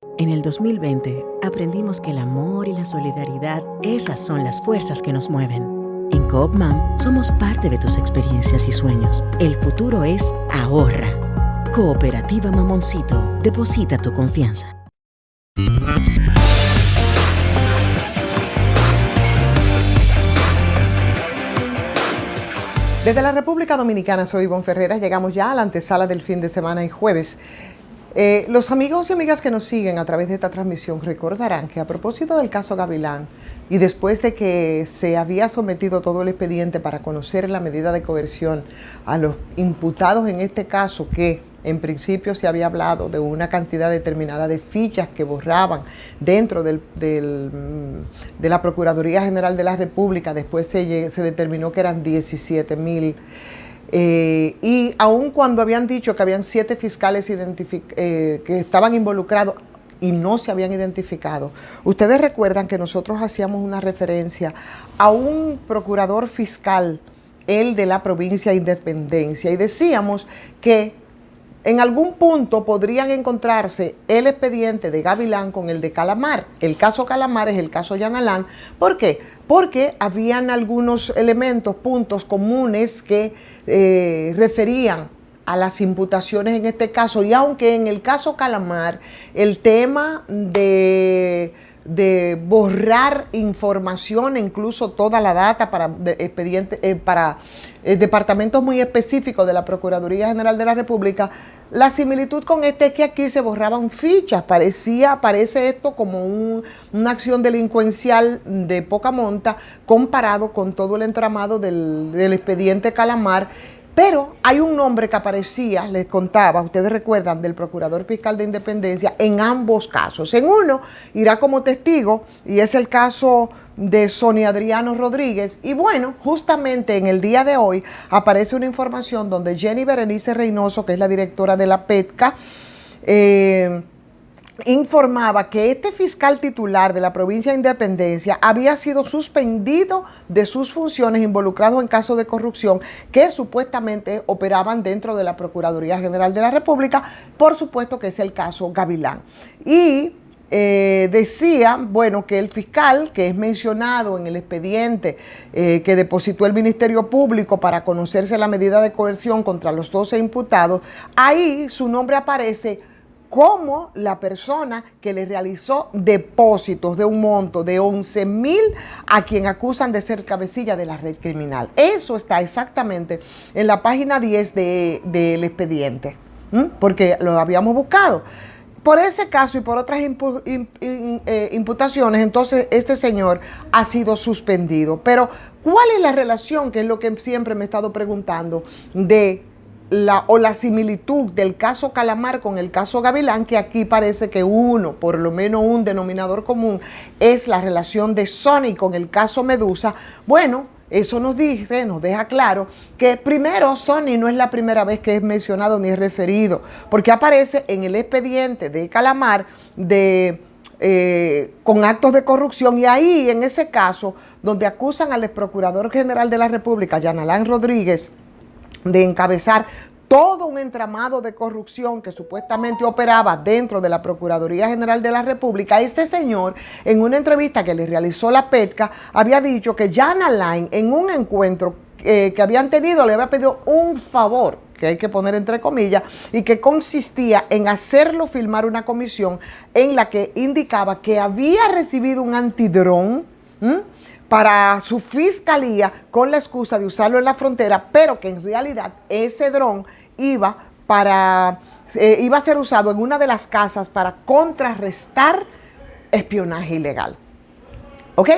En el 2020 aprendimos que el amor y la solidaridad, esas son las fuerzas que nos mueven. En Coop Mam somos parte de tus experiencias y sueños. El futuro es ahorra. Cooperativa Mamoncito, deposita tu confianza. Desde la República Dominicana, soy Ivonne Ferreras. Llegamos ya a la antesala del fin de semana y jueves. Los amigos y amigas que nos siguen a través de esta transmisión recordarán que a propósito del caso Gavilán y después de que se había sometido todo el expediente para conocer la medida de coerción a los imputados en este caso, que en principio se había hablado de una cantidad determinada de fichas que borraban dentro de la Procuraduría General de la República, después se determinó que eran 17,000. Y aun cuando habían dicho que habían 7 fiscales que estaban involucrados y no se habían identificado, ustedes recuerdan que nosotros hacíamos una referencia a un procurador fiscal, el de la provincia de Independencia, y decíamos que en algún punto podrían encontrarse el expediente de Gavilán con el de Calamar. El caso Calamar es el caso Jan Alain. ¿Por qué? Porque habían algunos elementos, puntos comunes que referían a las imputaciones en este caso. Y aunque en el caso Calamar el tema de borrar información, incluso toda la data para departamentos muy específicos de la Procuraduría General de la República, la similitud con este es que aquí se borraban fichas. Parece esto como una acción delincuencial de poca monta comparado con todo el entramado del expediente Calamar. Pero hay un nombre que aparecía, les contaba, ustedes recuerdan, del Procurador Fiscal de Independencia en ambos casos. En uno irá como testigo y es el caso de Sonia Adriano Rodríguez. Y bueno, justamente en el día de hoy aparece una información donde Jenny Berenice Reynoso, que es la directora de la PETCA, informaba que este fiscal titular de la provincia de Independencia había sido suspendido de sus funciones involucrado en casos de corrupción que supuestamente operaban dentro de la Procuraduría General de la República. Por supuesto que es el caso Gavilán. Y decía, bueno, que el fiscal que es mencionado en el expediente que depositó el Ministerio Público para conocerse la medida de coerción contra los 12 imputados, ahí su nombre aparece como la persona que le realizó depósitos de un monto de 11,000 a quien acusan de ser cabecilla de la red criminal. Eso está exactamente en la página 10 del expediente, porque lo habíamos buscado. Por ese caso y por otras imputaciones, entonces este señor ha sido suspendido. Pero, ¿cuál es la relación, que es lo que siempre me he estado preguntando, de la similitud del caso Calamar con el caso Gavilán, que aquí parece que por lo menos un denominador común, es la relación de Sony con el caso Medusa? Bueno, eso nos deja claro que primero Sony no es la primera vez que es mencionado ni es referido, porque aparece en el expediente de Calamar con actos de corrupción, y ahí en ese caso donde acusan al ex procurador general de la República, Jan Alain Rodríguez, de encabezar todo un entramado de corrupción que supuestamente operaba dentro de la Procuraduría General de la República. Este señor, en una entrevista que le realizó la PETCA, había dicho que Jan Alain, en un encuentro que habían tenido, le había pedido un favor, que hay que poner entre comillas, y que consistía en hacerlo firmar una comisión en la que indicaba que había recibido un antidrón para su fiscalía con la excusa de usarlo en la frontera, pero que en realidad ese dron iba a ser usado en una de las casas para contrarrestar espionaje ilegal. ¿Ok?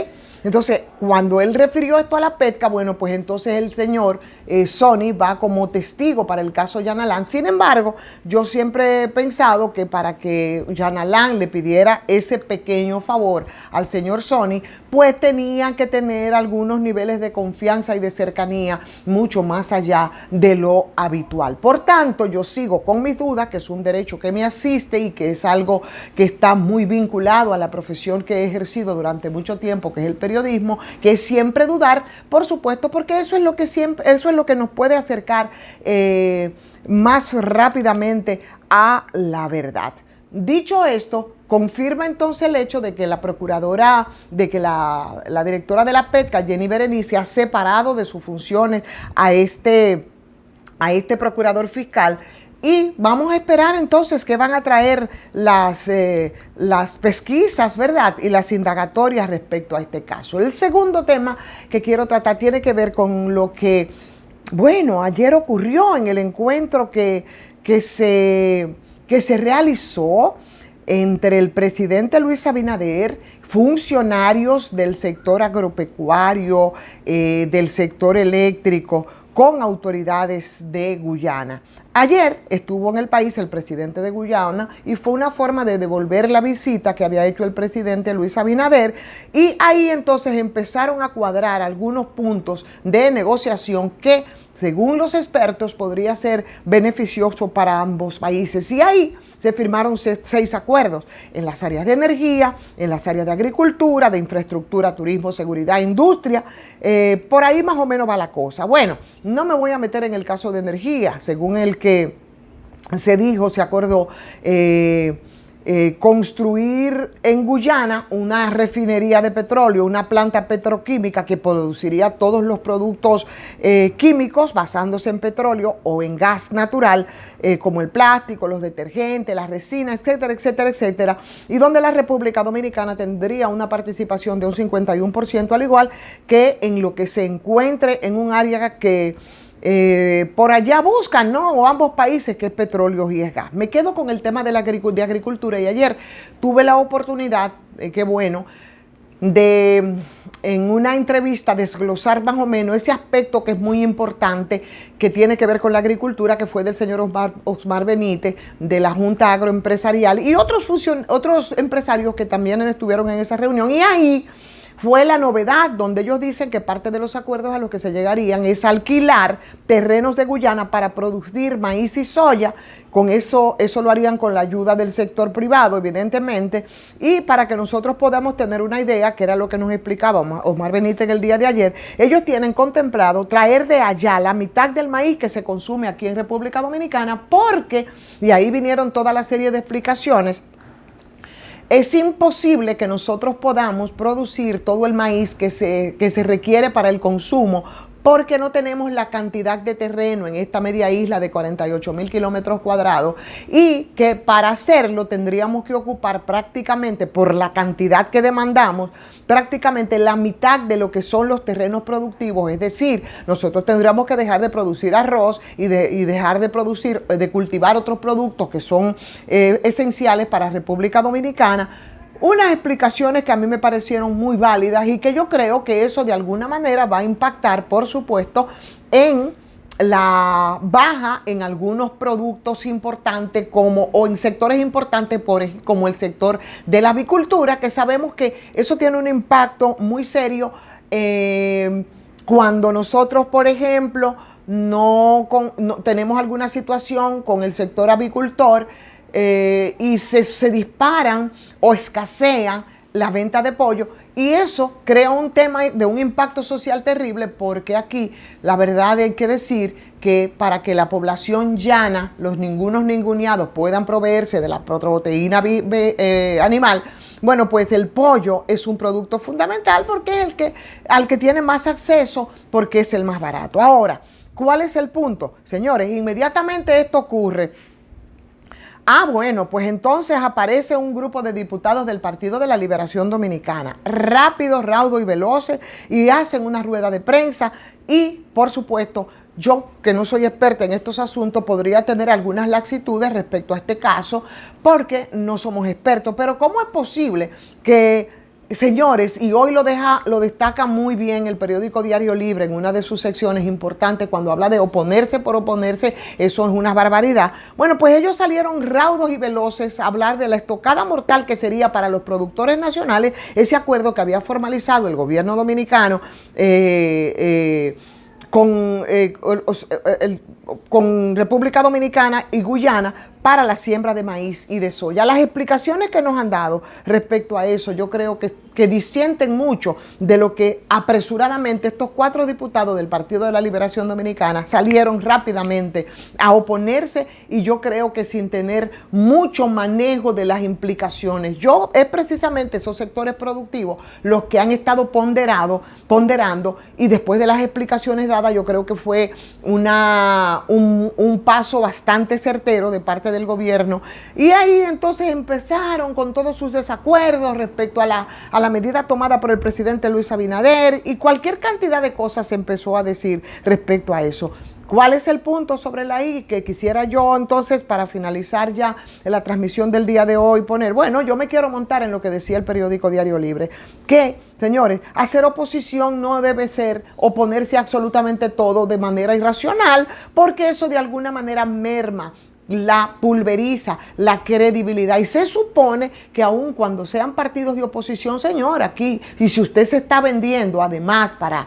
Entonces, cuando él refirió esto a la PETCA, bueno, pues entonces el señor Sony va como testigo para el caso Jan Alain. Sin embargo, yo siempre he pensado que para que Jan Alain le pidiera ese pequeño favor al señor Sony, pues tenía que tener algunos niveles de confianza y de cercanía mucho más allá de lo habitual. Por tanto, yo sigo con mis dudas, que es un derecho que me asiste y que es algo que está muy vinculado a la profesión que he ejercido durante mucho tiempo, que es el periodismo, que es siempre dudar, por supuesto, porque eso es lo que nos puede acercar más rápidamente a la verdad. Dicho esto, confirma entonces el hecho de que la procuradora, de que la directora de la PETCA, Jenny Berenice, ha separado de sus funciones a este procurador fiscal. Y vamos a esperar entonces que van a traer las pesquisas, ¿verdad? Y las indagatorias respecto a este caso. El segundo tema que quiero tratar tiene que ver con lo que, bueno, ayer ocurrió en el encuentro que se realizó entre el presidente Luis Abinader, funcionarios del sector agropecuario, del sector eléctrico, con autoridades de Guyana. Ayer estuvo en el país el presidente de Guyana y fue una forma de devolver la visita que había hecho el presidente Luis Abinader, y ahí entonces empezaron a cuadrar algunos puntos de negociación que, según los expertos, podría ser beneficioso para ambos países. Y ahí se firmaron 6 acuerdos en las áreas de energía, en las áreas de agricultura, de infraestructura, turismo, seguridad, industria. Por ahí más o menos va la cosa. Bueno, no me voy a meter en el caso de energía, según el que se acordó construir en Guyana una refinería de petróleo, una planta petroquímica que produciría todos los productos químicos basándose en petróleo o en gas natural, como el plástico, los detergentes, las resinas, etcétera, etcétera, etcétera, y donde la República Dominicana tendría una participación de un 51%, al igual que en lo que se encuentre en un área que por allá buscan, ¿no? O ambos países, que es petróleo y es gas. Me quedo con el tema de agricultura, y ayer tuve la oportunidad, qué bueno, de en una entrevista desglosar más o menos ese aspecto que es muy importante, que tiene que ver con la agricultura, que fue del señor Osmar Benítez, de la Junta Agroempresarial, y otros empresarios que también estuvieron en esa reunión. Y ahí fue la novedad, donde ellos dicen que parte de los acuerdos a los que se llegarían es alquilar terrenos de Guyana para producir maíz y soya. Con eso lo harían con la ayuda del sector privado, evidentemente, y para que nosotros podamos tener una idea, que era lo que nos explicaba Osmar Benítez el día de ayer, ellos tienen contemplado traer de allá la mitad del maíz que se consume aquí en República Dominicana, porque, y ahí vinieron toda la serie de explicaciones, es imposible que nosotros podamos producir todo el maíz que se requiere para el consumo, porque no tenemos la cantidad de terreno en esta media isla de 48,000 kilómetros cuadrados, y que para hacerlo tendríamos que ocupar prácticamente, por la cantidad que demandamos, prácticamente la mitad de lo que son los terrenos productivos. Es decir, nosotros tendríamos que dejar de producir arroz y dejar de cultivar otros productos que son esenciales para República Dominicana. Unas explicaciones que a mí me parecieron muy válidas, y que yo creo que eso de alguna manera va a impactar, por supuesto, en la baja en algunos productos importantes o en sectores importantes como el sector de la avicultura, que sabemos que eso tiene un impacto muy serio cuando nosotros, por ejemplo, no tenemos alguna situación con el sector avicultor, y se disparan o escasean las ventas de pollo, y eso crea un tema de un impacto social terrible, porque aquí la verdad hay que decir que para que la población llana, los ninguneados, puedan proveerse de la proteína animal, bueno, pues el pollo es un producto fundamental, porque es al que tiene más acceso, porque es el más barato. Ahora, ¿cuál es el punto? Señores, inmediatamente esto ocurre. Bueno, pues entonces aparece un grupo de diputados del Partido de la Liberación Dominicana, rápidos, raudos y veloces, y hacen una rueda de prensa. Y, por supuesto, yo, que no soy experta en estos asuntos, podría tener algunas laxitudes respecto a este caso, porque no somos expertos. Pero ¿cómo es posible que, señores, y hoy lo destaca muy bien el periódico Diario Libre en una de sus secciones importantes, cuando habla de oponerse por oponerse, eso es una barbaridad? Bueno, pues ellos salieron raudos y veloces a hablar de la estocada mortal que sería para los productores nacionales ese acuerdo que había formalizado el gobierno dominicano con República Dominicana y Guyana para la siembra de maíz y de soya. Las explicaciones que nos han dado respecto a eso, yo creo que disienten mucho de lo que apresuradamente estos 4 diputados del Partido de la Liberación Dominicana salieron rápidamente a oponerse, y yo creo que sin tener mucho manejo de las implicaciones. Es precisamente esos sectores productivos los que han estado ponderando, y después de las explicaciones dadas, yo creo que fue un paso bastante certero de parte del gobierno, y ahí entonces empezaron con todos sus desacuerdos respecto a la medida tomada por el presidente Luis Abinader, y cualquier cantidad de cosas se empezó a decir respecto a eso. ¿Cuál es el punto sobre la I que quisiera yo entonces, para finalizar ya la transmisión del día de hoy, poner? Bueno, yo me quiero montar en lo que decía el periódico Diario Libre, que, señores, hacer oposición no debe ser oponerse a absolutamente todo de manera irracional, porque eso de alguna manera merma, pulveriza la credibilidad, y se supone que aun cuando sean partidos de oposición, señor, aquí, y si usted se está vendiendo además para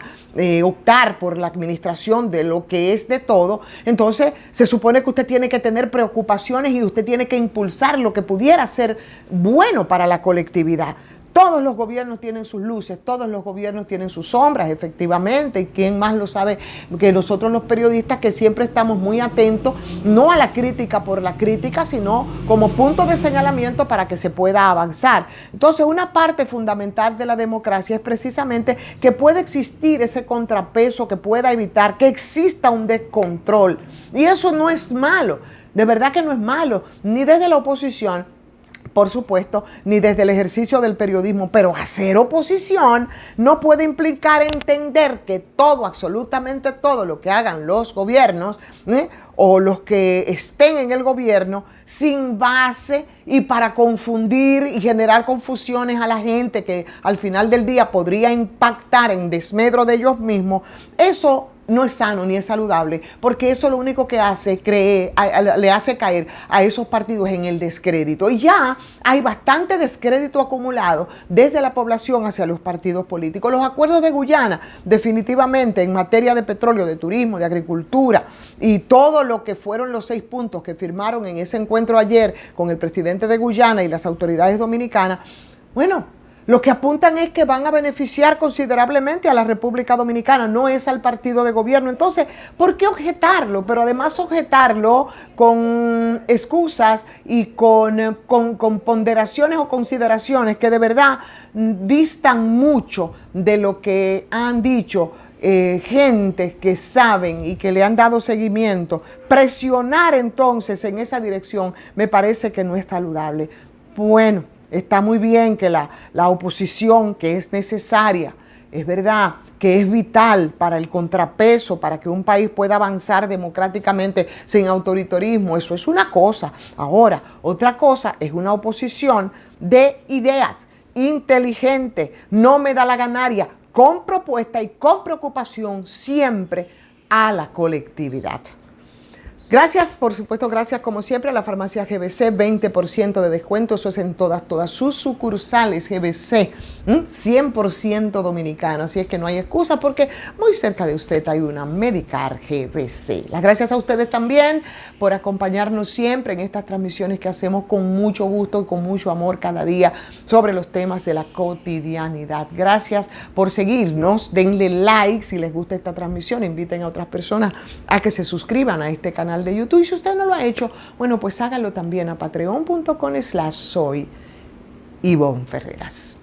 optar por la administración de lo que es de todo, entonces se supone que usted tiene que tener preocupaciones y usted tiene que impulsar lo que pudiera ser bueno para la colectividad. Todos los gobiernos tienen sus luces, todos los gobiernos tienen sus sombras, efectivamente, y quién más lo sabe que nosotros los periodistas, que siempre estamos muy atentos, no a la crítica por la crítica, sino como punto de señalamiento para que se pueda avanzar. Entonces, una parte fundamental de la democracia es precisamente que pueda existir ese contrapeso que pueda evitar que exista un descontrol. Y eso no es malo, de verdad que no es malo, ni desde la oposición, por supuesto, ni desde el ejercicio del periodismo, pero hacer oposición no puede implicar entender que todo, absolutamente todo lo que hagan los gobiernos, o los que estén en el gobierno, sin base y para confundir y generar confusiones a la gente que al final del día podría impactar en desmedro de ellos mismos, eso no es sano ni es saludable, porque eso lo único que hace, le hace caer a esos partidos en el descrédito. Y ya hay bastante descrédito acumulado desde la población hacia los partidos políticos. Los acuerdos de Guyana, definitivamente, en materia de petróleo, de turismo, de agricultura, y todo lo que fueron los 6 puntos que firmaron en ese encuentro ayer con el presidente de Guyana y las autoridades dominicanas, bueno, lo que apuntan es que van a beneficiar considerablemente a la República Dominicana, no es al partido de gobierno. Entonces, ¿por qué objetarlo? Pero además objetarlo con excusas y con ponderaciones o consideraciones que de verdad distan mucho de lo que han dicho gente que saben y que le han dado seguimiento. Presionar entonces en esa dirección me parece que no es saludable. Bueno, está muy bien que la oposición, que es necesaria, es verdad que es vital para el contrapeso, para que un país pueda avanzar democráticamente sin autoritarismo, eso es una cosa. Ahora, otra cosa es una oposición de ideas, inteligente, no me da la ganaria, con propuesta y con preocupación siempre a la colectividad. Gracias, por supuesto, gracias como siempre a la farmacia GBC, 20% de descuento, eso es en todas sus sucursales GBC, 100% dominicana, así es que no hay excusa porque muy cerca de usted hay una Medicar GBC. Las gracias a ustedes también por acompañarnos siempre en estas transmisiones que hacemos con mucho gusto y con mucho amor cada día sobre los temas de la cotidianidad. Gracias por seguirnos, denle like si les gusta esta transmisión, inviten a otras personas a que se suscriban a este canal de YouTube, y si usted no lo ha hecho, bueno, pues hágalo también a patreon.com/soy Ivonne Ferreras.